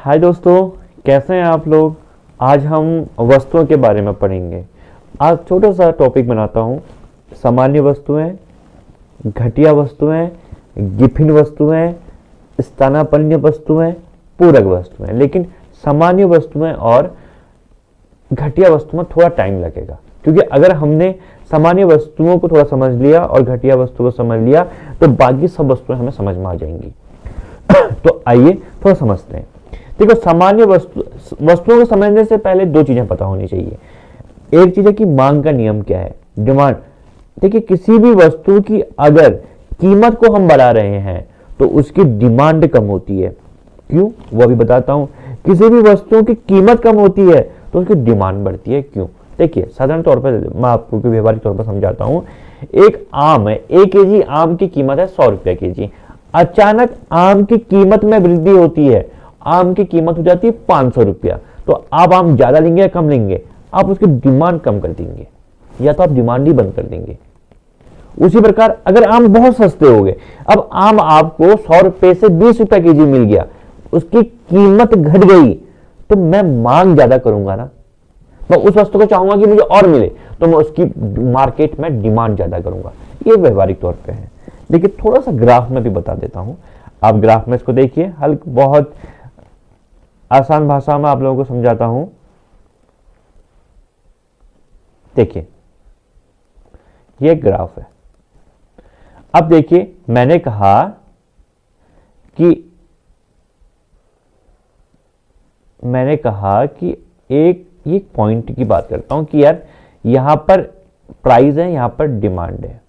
हाय दोस्तों, कैसे हैं आप लोग। आज हम वस्तुओं के बारे में पढ़ेंगे। आज छोटा सा टॉपिक बनाता हूँ। सामान्य वस्तुएं, घटिया वस्तुएं, गिफिन वस्तुएं, स्थानापन्न वस्तुएं, पूरक वस्तुएं। लेकिन सामान्य वस्तुएं और घटिया वस्तुओं में थोड़ा टाइम लगेगा, क्योंकि अगर हमने सामान्य वस्तुओं को थोड़ा समझ लिया और घटिया वस्तुओं को समझ लिया तो बाकी सब वस्तुएं हमें समझ में आ जाएंगी। तो आइए थोड़ा समझते हैं। देखो, सामान्य वस्तुओं को समझने से पहले दो चीजें पता होनी चाहिए। एक चीज है कि मांग का नियम क्या है, डिमांड। देखिए, किसी भी वस्तु की अगर कीमत को हम बढ़ा रहे हैं तो उसकी डिमांड कम होती है। क्यों, वो अभी बताता हूं। किसी भी वस्तु की कीमत कम होती है तो उसकी डिमांड बढ़ती है। क्यों? देखिए, साधारण तौर पर मैं आपको व्यवहारिक तौर पर समझाता हूं। एक आम है, 1 kg आम की कीमत है 100 रुपया केजी। अचानक आम की कीमत में वृद्धि होती है, आम की कीमत हो जाती है 500 रुपया। तो आप आम ज्यादा लेंगे या कम लेंगे? आप उसकी डिमांड कम कर देंगे, या तो आप डिमांड ही बंद कर देंगे। उसी प्रकार अगर आम बहुत सस्ते हो गए, अब आम आपको 100 रुपए से 20 रुपए केजी मिल गया, उसकी कीमत घट गई, तो मैं मांग ज्यादा करूंगा ना। मैं उस वस्तु को चाहूंगा कि मुझे और मिले, तो मैं उसकी मार्केट में डिमांड ज्यादा करूंगा। ये व्यवहारिक तौर पे है। लेकिन थोड़ा सा ग्राफ में भी बता देता हूं। आप ग्राफ में इसको देखिए, बहुत आसान भाषा में आप लोगों को समझाता हूं। देखिए, ये ग्राफ है। अब देखिए, मैंने कहा कि एक पॉइंट की बात करता हूं कि यार यहां पर प्राइस है, यहां पर डिमांड है।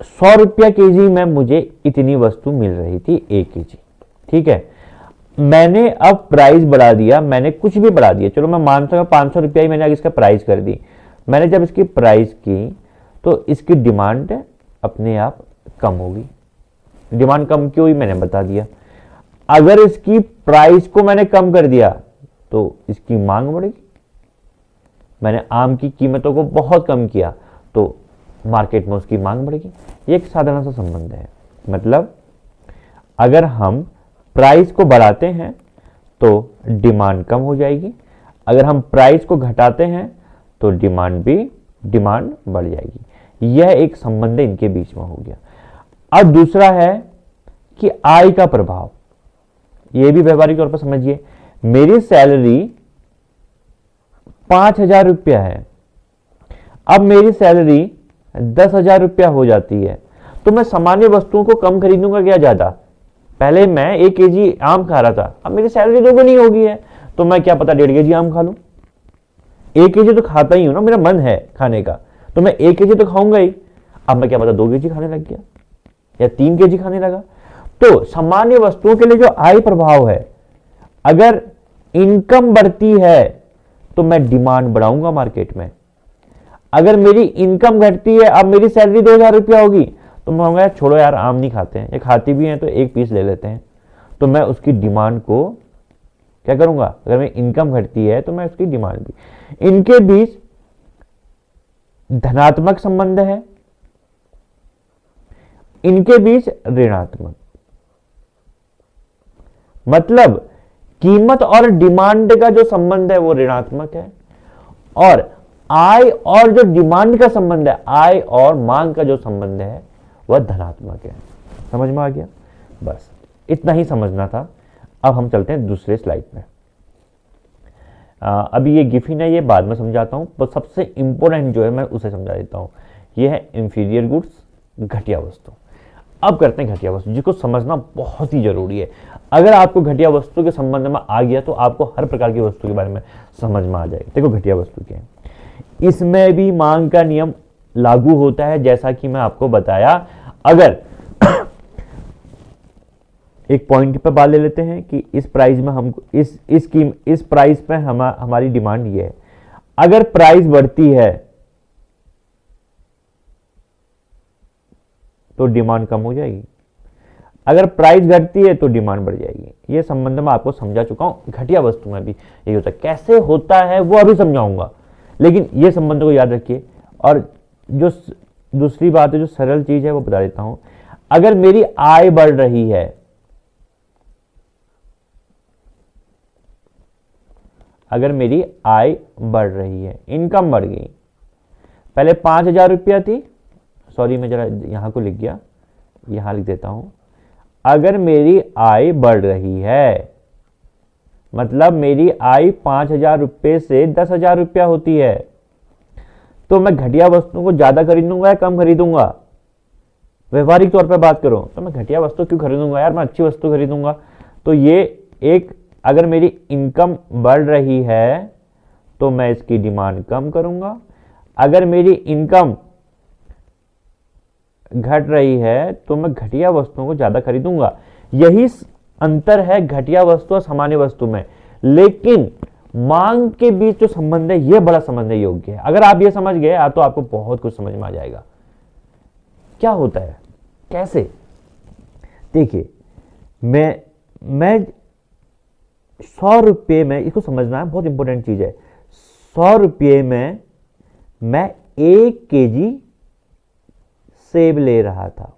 100 रुपया केजी में मुझे इतनी वस्तु मिल रही थी, 1 kg। ठीक है, मैंने अब प्राइस बढ़ा दिया, मैंने कुछ भी बढ़ा दिया, चलो मैं मानता हूं 500 रुपया ही मैंने आगे इसका प्राइस कर दी। मैंने जब इसकी प्राइस की तो इसकी डिमांड अपने आप कम होगी। डिमांड कम क्यों हुई मैंने बता दिया। अगर इसकी प्राइस को मैंने कम कर दिया तो इसकी मांग बढ़ेगी। मैंने आम की कीमतों को बहुत कम किया तो मार्केट में उसकी मांग बढ़ेगी। ये एक साधारण सा संबंध है। मतलब अगर हम प्राइस को बढ़ाते हैं तो डिमांड कम हो जाएगी, अगर हम प्राइस को घटाते हैं तो डिमांड बढ़ जाएगी। यह एक संबंध इनके बीच में हो गया। अब दूसरा है कि आय का प्रभाव। यह भी व्यवहारिक तौर पर समझिए। मेरी सैलरी 5,000 रुपया है, अब मेरी सैलरी 10,000 रुपया हो जाती है, तो मैं सामान्य वस्तुओं को कम खरीदूंगा क्या ज्यादा? पहले मैं 1 kg आम खा रहा था, अब मेरी सैलरी दोगुनी हो गई है, तो मैं क्या पता 1.5 kg आम खा लूं। 1 kg तो खाता ही हूं ना, मेरा मन है खाने का, तो मैं 1 kg तो खाऊंगा ही। अब मैं क्या पता 2 kg खाने लग गया या 3 kg खाने लगा। तो सामान्य वस्तुओं के लिए जो आय प्रभाव है, अगर इनकम बढ़ती है तो मैं डिमांड बढ़ाऊंगा मार्केट में। अगर मेरी इनकम घटती है, अब मेरी सैलरी 2,000 रुपया होगी, तो मैं कहूंगा छोड़ो यार, आम नहीं खाते हैं, ये खाती भी हैं तो 1 पीस ले लेते हैं। तो मैं उसकी डिमांड को क्या करूंगा? अगर मेरी इनकम घटती है तो मैं उसकी डिमांड भी। इनके बीच धनात्मक संबंध है, इनके बीच ऋणात्मक। मतलब कीमत और डिमांड का जो संबंध है वो ऋणात्मक है, और आय और जो डिमांड का संबंध है, आय और मांग का जो संबंध है वह धनात्मक है। समझ में आ गया? बस इतना ही समझना था। अब हम चलते हैं दूसरे स्लाइड में। अभी ये गिफिन है, ये बाद में समझाता हूं, पर सबसे इंपॉर्टेंट जो है मैं उसे समझा देता हूं। ये है इंफीरियर गुड्स, घटिया वस्तु। अब करते हैं घटिया वस्तु, जिसको समझना बहुत ही जरूरी है। अगर आपको घटिया वस्तु के संबंध में आ गया तो आपको हर प्रकार की वस्तु के बारे में समझ में आ जाएगा। देखो घटिया वस्तु क्या है, इसमें भी मांग का नियम लागू होता है, जैसा कि मैं आपको बताया। अगर एक पॉइंट पे बात ले लेते हैं कि इस प्राइस में हमको इस प्राइस पे हमारी डिमांड ये है। अगर प्राइस बढ़ती है तो डिमांड कम हो जाएगी, अगर प्राइस घटती है तो डिमांड बढ़ जाएगी। ये संबंध में आपको समझा चुका हूं। घटिया वस्तु में भी यही होता है। कैसे होता है वो अभी समझाऊंगा, लेकिन ये संबंध को याद रखिए। और जो दूसरी बात है, जो सरल चीज है, वो बता देता हूं। अगर मेरी आय बढ़ रही है अगर मेरी आय बढ़ रही है, इनकम बढ़ गई, पहले 5,000 रुपया थी, सॉरी मैं जरा यहां को लिख गया, यहां लिख देता हूं, अगर मेरी आय बढ़ रही है, मतलब मेरी आय 5,000 रुपये से 10,000 रुपया होती है, तो मैं घटिया वस्तुओं को ज्यादा खरीदूंगा या कम खरीदूंगा? व्यवहारिक तौर पर बात करूं तो मैं घटिया वस्तु क्यों खरीदूंगा यार, मैं अच्छी वस्तु खरीदूंगा। तो ये एक, अगर मेरी इनकम बढ़ रही है तो मैं इसकी डिमांड कम करूंगा, अगर मेरी इनकम घट रही है तो मैं घटिया वस्तुओं को ज्यादा खरीदूंगा। यही अंतर है घटिया वस्तु और सामान्य वस्तु में। लेकिन मांग के बीच जो संबंध है यह बड़ा समझने योग्य है। अगर आप ये समझ गए तो आपको बहुत कुछ समझ में आ जाएगा। क्या होता है, कैसे? देखिए, मैं 100 रुपये में, इसको समझना है, बहुत इंपॉर्टेंट चीज है। 100 रुपये में मैं 1 केजी सेब ले रहा था।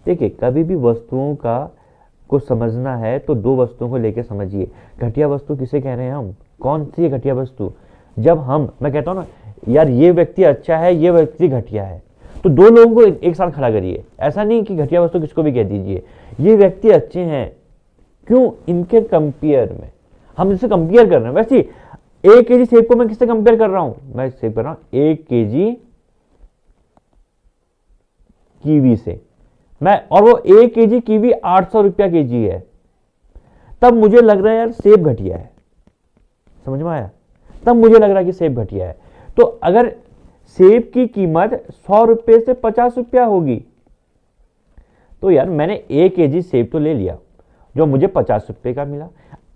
देखिए, कभी भी वस्तुओं को समझना है तो दो वस्तुओं को लेकर समझिए। घटिया वस्तु किसे कह रहे हैं हम? कौन सी है घटिया वस्तु? जब मैं कहता हूं ना यार ये व्यक्ति अच्छा है, ये व्यक्ति घटिया है, तो दो लोगों को एक साथ खड़ा करिए। ऐसा नहीं कि घटिया वस्तु किसको भी कह दीजिए, ये व्यक्ति अच्छे हैं, क्यों? इनके कंपेयर में हम इसे कंपेयर कर रहे हैं। वैसे 1 केजी सेब को मैं किससे कंपेयर कर रहा हूं? मैं सेब कर रहा हूं 1 केजी कीवी से, और वो 1 केजी कीवी 800 रुपया केजी है। तब मुझे लग रहा है यार सेब घटिया है, समझ में आया? तब मुझे लग रहा है कि सेब घटिया है। तो अगर सेब की कीमत 100 रुपये से 50 रुपया होगी, तो यार मैंने 1 केजी सेब तो ले लिया जो मुझे 50 रुपये का मिला।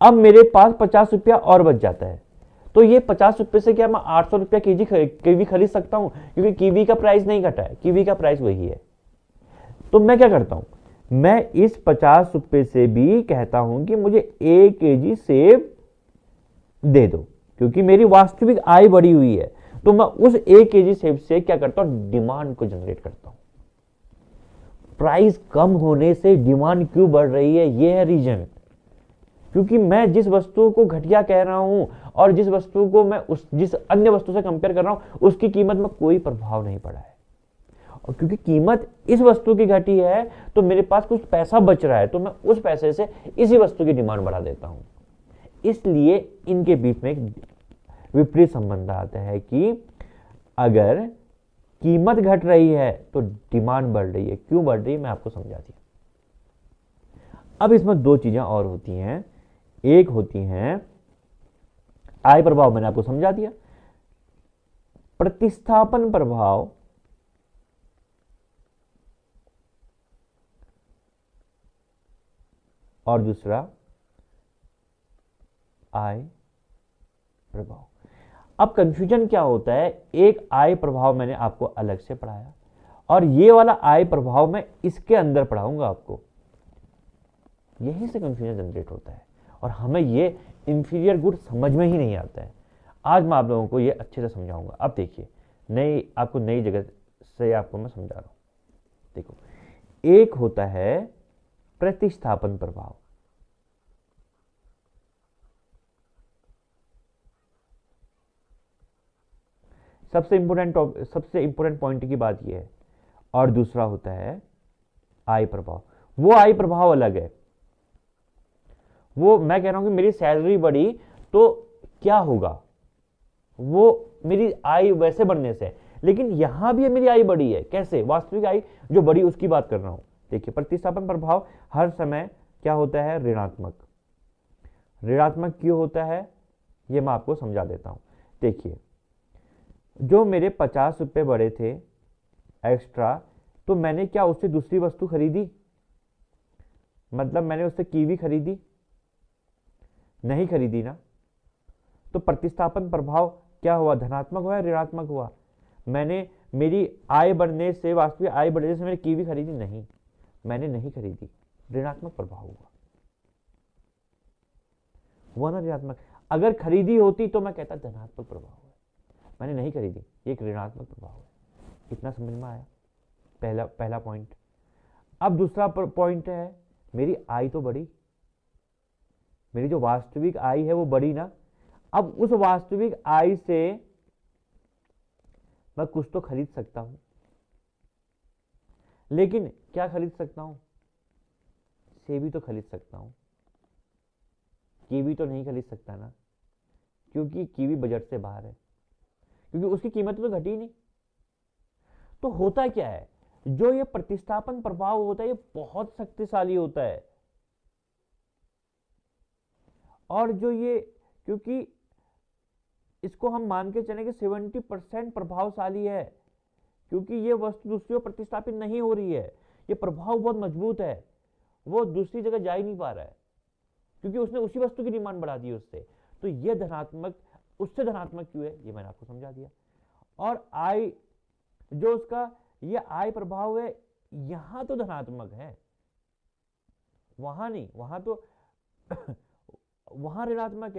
अब मेरे पास 50 रुपया और बच जाता है, तो ये 50 रुपये से क्या मैं 800 रुपया कीवी खरीद सकता हूं? क्योंकि कीवी का प्राइस नहीं घटा है, कीवी का प्राइस वही है। तो मैं क्या करता हूं, मैं इस 50 रुपये से भी कहता हूं कि मुझे 1 केजी सेब दे दो, क्योंकि मेरी वास्तविक आय बढ़ी हुई है। तो मैं उस 1 केजी सेब से क्या करता हूं, डिमांड को जनरेट करता हूं। प्राइस कम होने से डिमांड क्यों बढ़ रही है? यह है रीजन। क्योंकि मैं जिस वस्तु को घटिया कह रहा हूं और जिस वस्तु को मैं जिस अन्य वस्तु से कंपेयर कर रहा हूं, उसकी कीमत में कोई प्रभाव नहीं पड़ा है। और क्योंकि कीमत इस वस्तु की घटी है तो मेरे पास कुछ पैसा बच रहा है, तो मैं उस पैसे से इसी वस्तु की डिमांड बढ़ा देता हूं। इसलिए इनके बीच में एक विपरीत संबंध आता है कि अगर कीमत घट रही है तो डिमांड बढ़ रही है। क्यों बढ़ रही है मैं आपको समझा दिया। अब इसमें दो चीजें और होती हैं। एक होती हैं आय प्रभाव, मैंने आपको समझा दिया, प्रतिस्थापन प्रभाव और दूसरा आय प्रभाव। अब कंफ्यूजन क्या होता है, एक आय प्रभाव मैंने आपको अलग से पढ़ाया और ये वाला आय प्रभाव मैं इसके अंदर पढ़ाऊंगा आपको। यहीं से कंफ्यूजन जनरेट होता है और हमें ये इंफीरियर गुड समझ में ही नहीं आता है। आज मैं आप लोगों को ये अच्छे से समझाऊंगा। अब देखिए, आपको नई जगह से आपको मैं समझा रहा हूं। देखो, एक होता है प्रतिस्थापन प्रभाव, सबसे इंपोर्टेंट पॉइंट की बात यह है। और दूसरा होता है आय प्रभाव। वो आय प्रभाव अलग है। वो मैं कह रहा हूं कि मेरी सैलरी बढ़ी तो क्या होगा, वो मेरी आय वैसे बढ़ने से, लेकिन यहां भी मेरी आय बढ़ी है। कैसे? वास्तविक आय जो बढ़ी उसकी बात कर रहा हूं। देखिए, प्रतिस्थापन प्रभाव हर समय क्या होता है, ऋणात्मक। ऋणात्मक क्यों होता है ये मैं आपको समझा देता हूं। देखिए, जो मेरे 50 रुपए बढ़े थे एक्स्ट्रा, तो मैंने क्या उससे दूसरी वस्तु खरीदी? मतलब मैंने उससे कीवी खरीदी? नहीं खरीदी ना। तो प्रतिस्थापन प्रभाव क्या हुआ, धनात्मक हुआ या ऋणात्मक हुआ? मेरी आय बढ़ने से, वास्तविक आय बढ़ने से मैंने कीवी खरीदी? नहीं, मैंने नहीं खरीदी, ऋणात्मक प्रभाव हुआ ना, ऋणात्मक। अगर खरीदी होती तो मैं कहता धनात्मक प्रभाव है, मैंने नहीं खरीदी, एक ऋणात्मक प्रभाव है। इतना समझ में आया? पहला पॉइंट। अब दूसरा पॉइंट है, मेरी आय तो बढ़ी, मेरी जो वास्तविक आय है वो बढ़ी ना, अब उस वास्तविक आय से मैं कुछ तो खरीद सकता हूं, लेकिन क्या खरीद सकता हूं? सेब ही तो खरीद सकता हूं, कीवी तो नहीं खरीद सकता ना, क्योंकि कीवी बजट से बाहर है, क्योंकि उसकी कीमत तो घटी नहीं। तो होता क्या है, जो ये प्रतिस्थापन प्रभाव होता है ये बहुत शक्तिशाली होता है, और जो ये, क्योंकि इसको हम मान के चलें कि 70% प्रभावशाली है, क्योंकि ये वस्तु दूसरी ओर प्रतिस्थापित नहीं हो रही है, ये प्रभाव बहुत मजबूत है, वो दूसरी जगह जा ही नहीं पा रहा है, क्योंकि उसने उसी वस्तु की डिमांड बढ़ा दी उससे। तो ये धनात्मक उससे धनात्मक क्यों है, ये मैंने आपको समझा दिया। और आय, जो उसका ये आय प्रभाव है, यहां तो धनात्मक है, वहां नहीं, वहां तो वहां ऋणात्मक है।